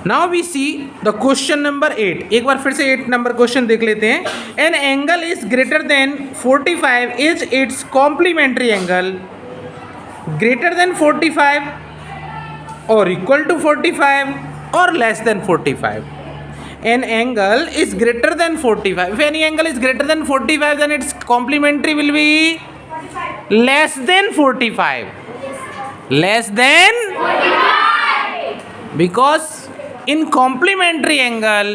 Now we see the question number 8। एक बार फिर से 8 नंबर क्वेश्चन देख लेते हैं। An angle is greater than 45 is its complementary angle greater than 45 और इक्वल टू 45 और less than 45। An angle is greater than 45. If any angle is greater than 45, then its complementary will be less than 45. Less than 45. Because in complementary angle,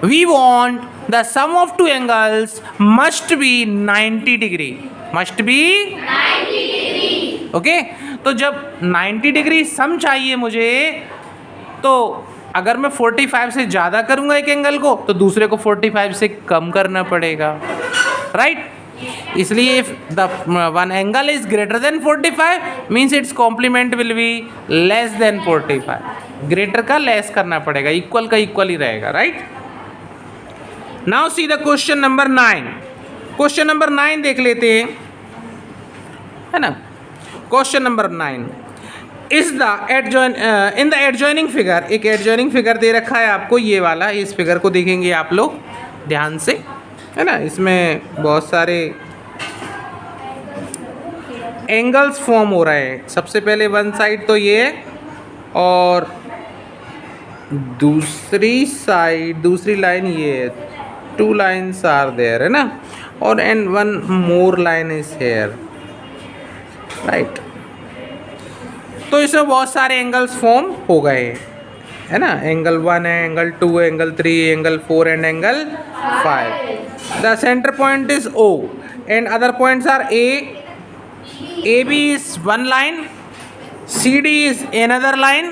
we want the sum of two angles must be 90 degree. Must be 90 degree. Okay? तो जब 90 degree सम चाहिए मुझे, तो अगर मैं 45 से ज़्यादा करूँगा एक एंगल को, तो दूसरे को 45 से कम करना पड़ेगा, राइट? इसलिए if the one angle is greater than 45 means its complement will be less than 45। Greater का लेस करना पड़ेगा, इक्वल का इक्वल ही रहेगा, right? Now see the question number 9। Question number 9 देख लेते हैं, है ना? Question number 9 is the in the adjoining figure. एक एडजॉइनिंग फिगर दे रखा है आपको, ये वाला। इस फिगर को देखेंगे आप लोग ध्यान से, है ना? इसमें बहुत सारे एंगल्स फॉर्म हो रहे हैं। सबसे पहले वन साइड तो ये है, और दूसरी साइड, दूसरी लाइन ये है। 2 लाइन्स आर देयर, है ना? और and one more line is here, right? तो इसमें बहुत सारे एंगल्स फॉर्म हो गए हैं, है ना? एंगल 1 है, एंगल 2 है, angle 3, angle 4 and angle 5। The centre point is O and other points are AB is one line, CD is another line,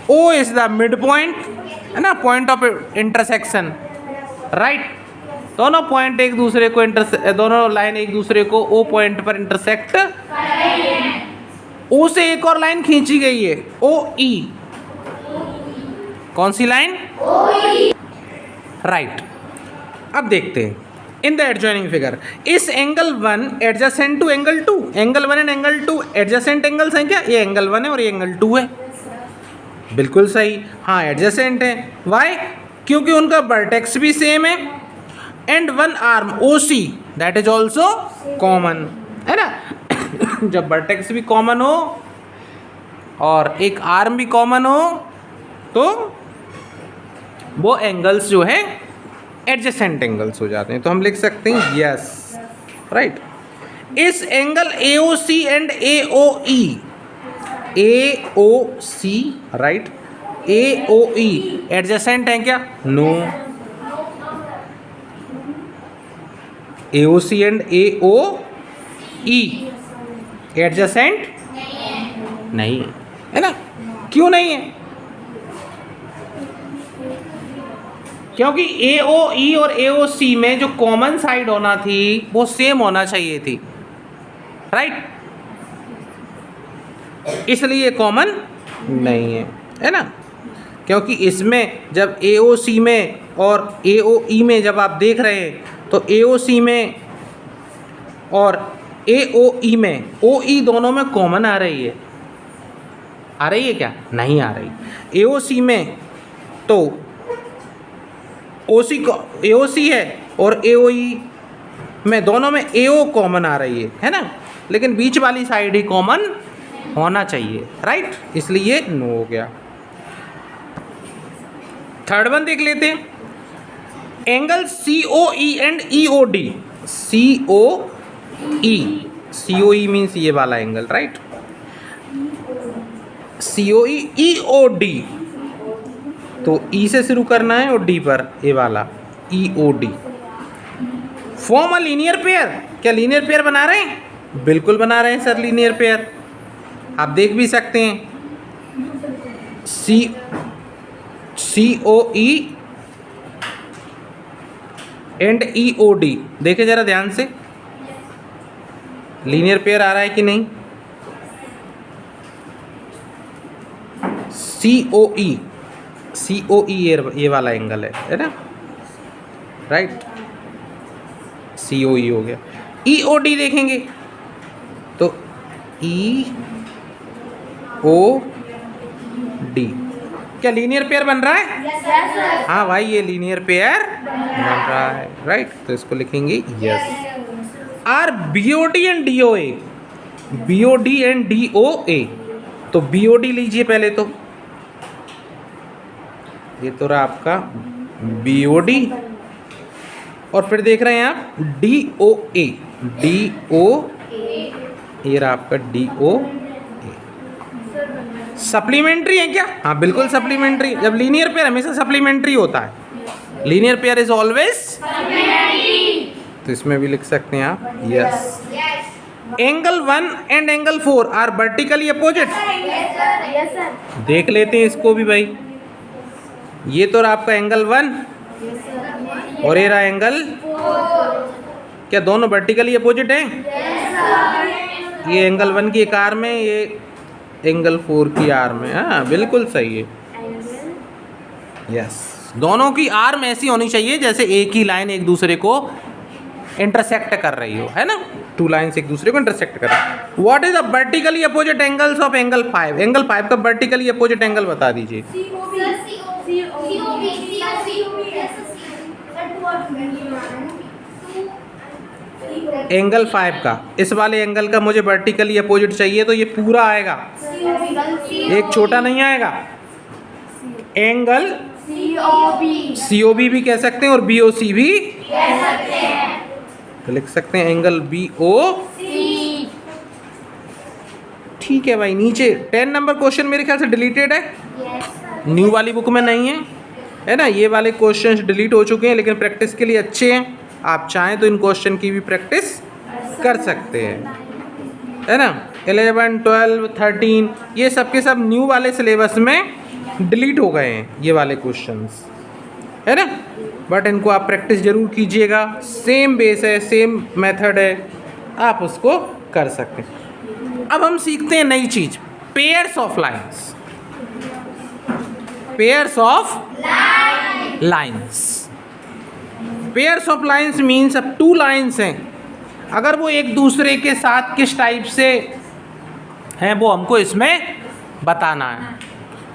O is the midpoint, है ना? Point of intersection, right? दोनों point एक दूसरे को दोनों line एक दूसरे को O पॉइंट पर इंटरसेक्ट। O से एक और लाइन खींची गई है, OE। कौन सी लाइन? OE, right. अब देखते हैं in the adjoining figure, is angle 1 adjacent to angle 2। Angle 1 and angle 2 adjacent angles हैं क्या? ये एंगल 1 है और ये एंगल 2 है, बिल्कुल सही। हाँ, एडजेसेंट है। वाई? क्योंकि उनका वर्टेक्स भी सेम है, and one arm OC that is also common, है ना? जब वर्टेक्स भी कॉमन हो और एक आर्म भी कॉमन हो, तो वो एंगल्स जो है एडजेसेंट एंगल्स हो जाते हैं। तो हम लिख सकते हैं yes, right. Is angle AOC and AOE, AOC, right, AOE adjacent है क्या? No. AOC and AOE adjacent नहीं है ना? क्यों नहीं है? क्योंकि AOE और AOC में जो कॉमन साइड होना थी वो सेम होना चाहिए थी, राइट? इसलिए कॉमन नहीं है ना? क्योंकि इसमें जब AOC में और AOE में जब आप देख रहे हैं, तो AOC में और AOE में OE दोनों में कॉमन आ रही है। आ रही है क्या? नहीं आ रही। AOC में तो AOC है और AOE में दोनों में AO कॉमन आ रही है ना? लेकिन बीच वाली साइड ही कॉमन होना चाहिए, राइट? इसलिए नो हो गया। थर्ड वन देख लेते हैं, angle COE and EOD। COE means ये वाला एंगल, राइट? COE EOD, तो E से शुरू करना है और D पर ये वाला EOD। Form a linear pair. क्या लीनियर पेयर बना रहे हैं? बिल्कुल बना रहे हैं सर, लीनियर पेयर। आप देख भी सकते हैं, COE एंड EOD। देखें जरा ध्यान से, लीनियर पेयर आ रहा है कि नहीं? COE ये वाला एंगल है ना, राइट? COE हो गया। EOD देखेंगे तो EOD क्या लीनियर पेयर बन रहा है? हाँ भाई, ये लीनियर पेयर बन रहा है, राइट। तो इसको लिखेंगे yes. Are BOD and DOA, BOD and DOA। तो BOD लीजिए पहले, तो ये तो रहा आपका BOD, और फिर देख रहे हैं आप DOA, ये रहा आपका DOA। सप्लीमेंट्री है क्या? हाँ बिल्कुल सप्लीमेंट्री। जब लीनियर पेयर हमेशा सप्लीमेंट्री होता है, लीनियर पेयर इज ऑलवेज, तो इसमें भी लिख सकते हैं आप yes. Angle 1 and angle 4 are vertically opposite. देख लेते हैं इसको भी भाई। ये तो रहा आपका एंगल 1 और ये रहा एंगल, क्या दोनों वर्टिकली अपोजिट हैं? ये एंगल 1 की एक आर में, ये एंगल 4 की आर में। हाँ बिल्कुल सही है, यस। दोनों की आर्म ऐसी होनी चाहिए जैसे एक ही लाइन एक दूसरे को इंटरसेक्ट कर रही हो, है ना? 2 लाइन्स एक दूसरे को इंटरसेक्ट कर रही हो। What is the vertically opposite angles of angle 5? Angle 5 का वर्टिकली अपोजिट एंगल बता दीजिए। एंगल 5 का, इस वाले एंगल का मुझे वर्टिकली अपोजिट चाहिए, तो ये पूरा आएगा, एक छोटा नहीं आएगा। एंगल COB भी कह सकते हैं और BOC भी कह सकते हैं, तो लिख सकते हैं एंगल BOC। ठीक है भाई। नीचे 10 नंबर क्वेश्चन मेरे ख्याल से डिलीटेड है, न्यू वाली बुक में नहीं है ना? ये वाले क्वेश्चंस डिलीट हो चुके हैं, लेकिन प्रैक्टिस के लिए अच्छे हैं। आप चाहें तो इन क्वेश्चन की भी प्रैक्टिस कर सकते हैं, है ना? 11, 12, 13 ये सब के सब न्यू वाले सिलेबस में डिलीट हो गए हैं, ये वाले क्वेश्चंस, है ना? बट इनको आप प्रैक्टिस जरूर कीजिएगा। सेम बेस है, सेम मेथड है, आप उसको कर सकते हैं। अब हम सीखते हैं नई चीज, pairs of lines. Pairs of lines, pairs of lines means अब 2 लाइन्स हैं, अगर वो एक दूसरे के साथ किस टाइप से हैं वो हमको इसमें बताना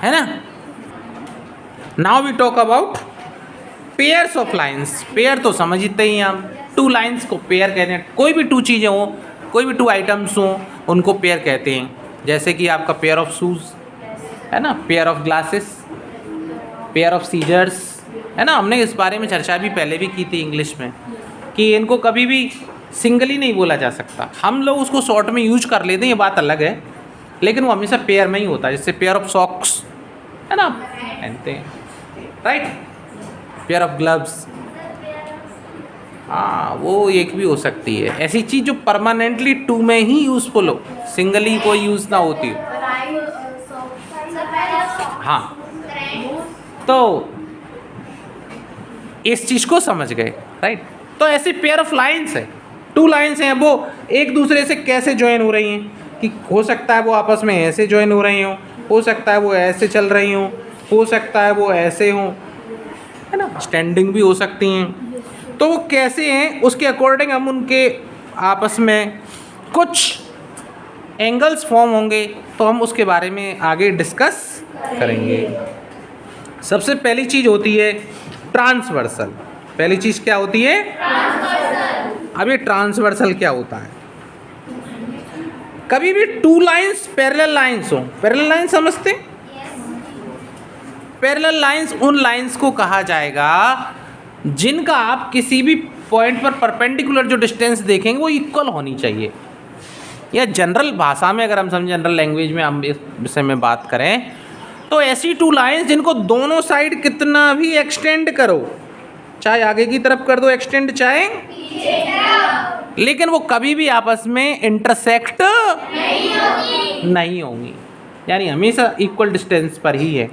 है ना? Now we talk about pairs of lines. Pair तो समझते ही हैं हम, 2 लाइन्स को पेयर कहते हैं। कोई भी 2 चीज़ें हों, कोई भी 2 आइटम्स हों, उनको पेयर कहते हैं। जैसे कि आपका पेयर ऑफ शूज़ है ना, pair of glasses, pair of scissors, है ना? हमने इस बारे में चर्चा भी पहले भी की थी इंग्लिश में, कि इनको कभी भी सिंगली नहीं बोला जा सकता। हम लोग उसको शॉर्ट में यूज कर लेते हैं, ये बात अलग है, लेकिन वो हमेशा पेयर में ही होता है। जैसे पेयर ऑफ सॉक्स है ना, पहनते हैं, राइट? पेयर ऑफ ग्लव्स, हाँ वो एक भी हो सकती है। ऐसी चीज़ जो परमानेंटली 2 में ही यूज़फुल हो, सिंगली कोई यूज़ ना होती हो। हाँ, तो इस चीज़ को समझ गए, राइट? तो ऐसी पेयर ऑफ लाइन्स है, 2 लाइन्स हैं, वो एक दूसरे से कैसे ज्वाइन हो रही हैं, कि हो सकता है वो आपस में ऐसे ज्वाइन हो रही हों, हो सकता है वो ऐसे चल रही हों, हो सकता है वो ऐसे हों, है ना? स्टैंडिंग भी हो सकती हैं। तो वो कैसे हैं उसके अकॉर्डिंग हम उनके आपस में कुछ एंगल्स फॉर्म होंगे, तो हम उसके बारे में आगे डिस्कस करेंगे। सबसे पहली चीज़ होती है ट्रांसवर्सल। पहली चीज़ क्या होती है? ट्रांसवर्सल। अब ये ट्रांसवर्सल क्या होता है? कभी भी 2 लाइन्स पैरेलल लाइन्स हो, पैरेलल लाइन समझते हैं? पैरेलल लाइन्स उन लाइन्स को कहा जाएगा जिनका आप किसी भी पॉइंट पर परपेंडिकुलर जो डिस्टेंस देखेंगे वो इक्वल होनी चाहिए। या जनरल भाषा में अगर हम समझें, जनरल लैंग्वेज में हम इस विषय में बात करें, तो ऐसी 2 लाइन्स जिनको दोनों साइड कितना भी एक्सटेंड करो, चाहे आगे की तरफ कर दो एक्सटेंड, चाहे लेकिन वो कभी भी आपस में इंटरसेक्ट नहीं होंगी, यानी हमेशा इक्वल डिस्टेंस पर ही है।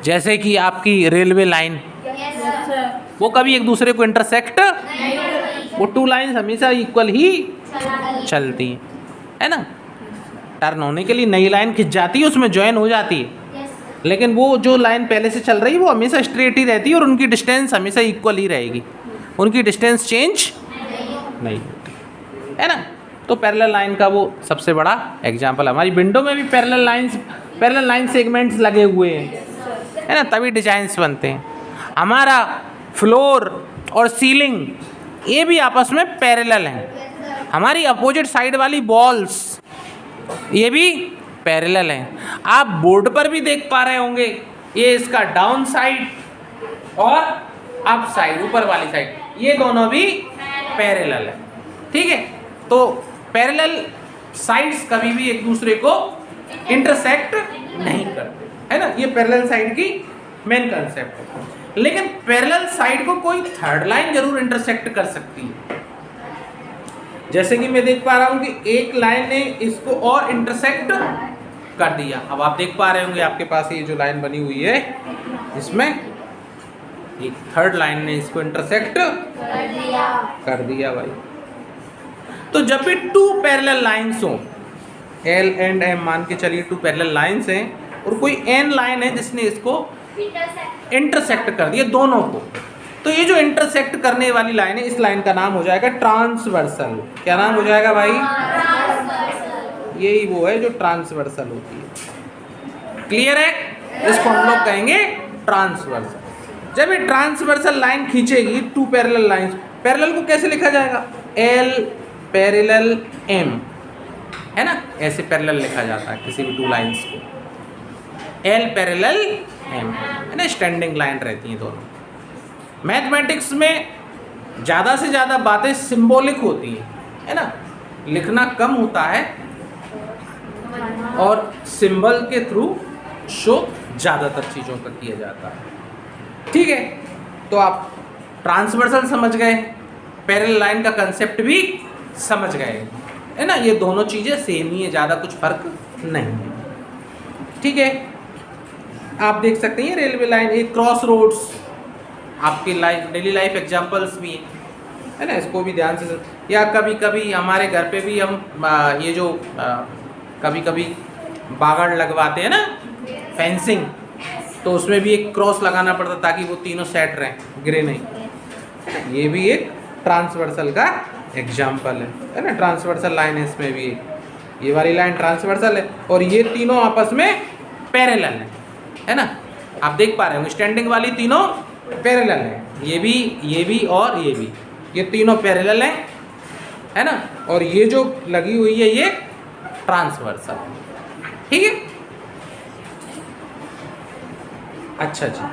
जैसे कि आपकी रेलवे लाइन, वो कभी एक दूसरे को इंटरसेक्ट, वो 2 लाइन्स हमेशा इक्वल ही चलती हैं, है ना? टर्न होने के लिए नई लाइन खिंच जाती है, उसमें ज्वाइन हो जाती है, लेकिन वो जो लाइन पहले से चल रही है वो हमेशा स्ट्रेट ही रहती है और उनकी डिस्टेंस हमेशा इक्वल ही रहेगी, उनकी डिस्टेंस चेंज नहीं होती, है ना? तो पैरेलल लाइन का वो सबसे बड़ा एग्जाम्पल। हमारी विंडो में भी पैरेलल लाइन सेगमेंट्स लगे हुए हैं, है ना, तभी डिजाइन्स बनते हैं। हमारा फ्लोर और सीलिंग ये भी आपस में पैरेलल हैं। हमारी अपोजिट साइड वाली वॉल्स ये भी पैरेलल हैं। आप बोर्ड पर भी देख पा रहे होंगे, ये इसका डाउन साइड और अप साइड, ऊपर वाली साइड, ये दोनों भी पैरेलल है। ठीक है, तो पैरेलल साइड्स कभी भी एक दूसरे को इंटरसेक्ट नहीं करते, है ना। ये पैरेलल साइड की मेन कंसेप्ट है। लेकिन पैरेलल साइड को कोई थर्ड लाइन जरूर इंटरसेक्ट कर सकती है। जैसे कि मैं देख पा रहा हूं कि एक लाइन ने इसको और इंटरसेक्ट कर दिया। अब आप देख पा रहे होंगे आपके पास ये जो लाइन बनी हुई है, इसमें एक थर्ड लाइन ने इसको इंटरसेक्ट कर दिया भाई। तो जब भी टू पैरेलल लाइंस हो, एल एंड एम मान के चलिए टू पैरेलल लाइंस हैं, और कोई एन लाइन है जिसने इसको इंटरसेक्ट कर दिया दोनों को, तो ये जो इंटरसेक्ट करने वाली लाइन है, इस लाइन का नाम हो जाएगा ट्रांसवर्सल। क्या नाम हो जाएगा भाई? यही वो है जो ट्रांसवर्सल होती है। क्लियर है? इसको हम लोग कहेंगे ट्रांसवर्सल। जब ये ट्रांसवर्सल लाइन खींचेगी टू पैरेलल लाइंस, पैरेलल को कैसे लिखा जाएगा? एल पैरेलल एम, है ना, ऐसे पैरेलल लिखा जाता है किसी भी टू लाइंस को, एल पैरेलल एम, है ना, स्टैंडिंग लाइन रहती हैं दोनों। मैथमेटिक्स में ज़्यादा से ज़्यादा बातें सिंबॉलिक होती हैं, है ना, लिखना कम होता है और सिंबल के थ्रू शो ज़्यादातर चीज़ों का किया जाता है। ठीक है, तो आप ट्रांसवर्सल समझ गए, पैरेलल लाइन का कंसेप्ट भी समझ गए, है ना। ये दोनों चीज़ें सेम ही है, ज़्यादा कुछ फर्क नहीं है। ठीक है, आप देख सकते हैं रेलवे लाइन, एक क्रॉस रोड्स, आपके लाइफ डेली लाइफ एग्जांपल्स भी हैं, है ना, इसको भी ध्यान से। या कभी कभी हमारे घर पे भी हम ये जो कभी कभी बागड़ लगवाते हैं ना, फेंसिंग, तो उसमें भी एक क्रॉस लगाना पड़ता ताकि वो तीनों सेट रहें, गिरे नहीं। ये भी एक ट्रांसवर्सल का एग्जाम्पल है ना, ट्रांसवर्सल लाइन है इसमें भी एक, ये वाली लाइन ट्रांसवर्सल है और ये तीनों आपस में पैरेलल है ना। आप देख पा रहे होंगे स्टैंडिंग वाली तीनों पैरेलल है, ये भी और ये भी, ये तीनों पैरेलल है ना, और ये जो लगी हुई है ये ट्रांसवर्सल। ठीक है, अच्छा जी,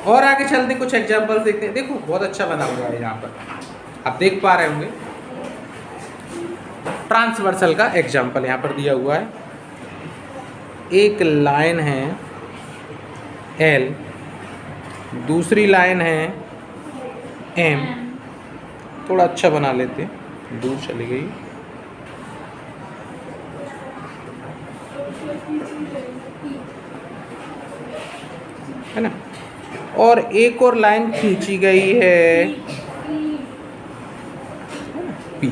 और आगे चलते कुछ एग्जांपल्स देखते हैं। देखो बहुत अच्छा बना हुआ है यहाँ पर, आप देख पा रहे होंगे ट्रांसवर्सल का एग्जांपल यहाँ पर दिया हुआ है। एक लाइन है एल, दूसरी लाइन है एम, थोड़ा अच्छा बना लेते हैं, दूर चली गई, है ना, और एक और लाइन खींची गई है P,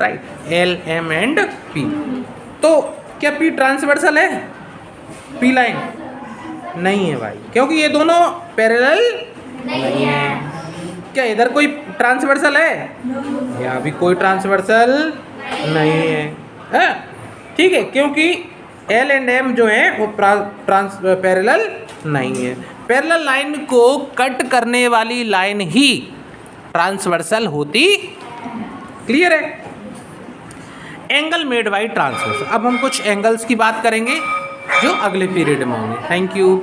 right, L M and P. तो क्या पी ट्रांसवर्सल है? पी लाइन नहीं है भाई, क्योंकि ये दोनों पैरेलल नहीं है। क्या इधर कोई ट्रांसवर्सल है? यहाँ भी कोई ट्रांसवर्सल नहीं है, ठीक है, क्योंकि एल एंड एम जो है वो पैरेलल नहीं है। पैरेलल लाइन को कट करने वाली लाइन ही ट्रांसवर्सल होती। क्लियर है? Angle made by transversal. अब हम कुछ एंगल्स की बात करेंगे जो अगले पीरियड में होंगे। Thank you.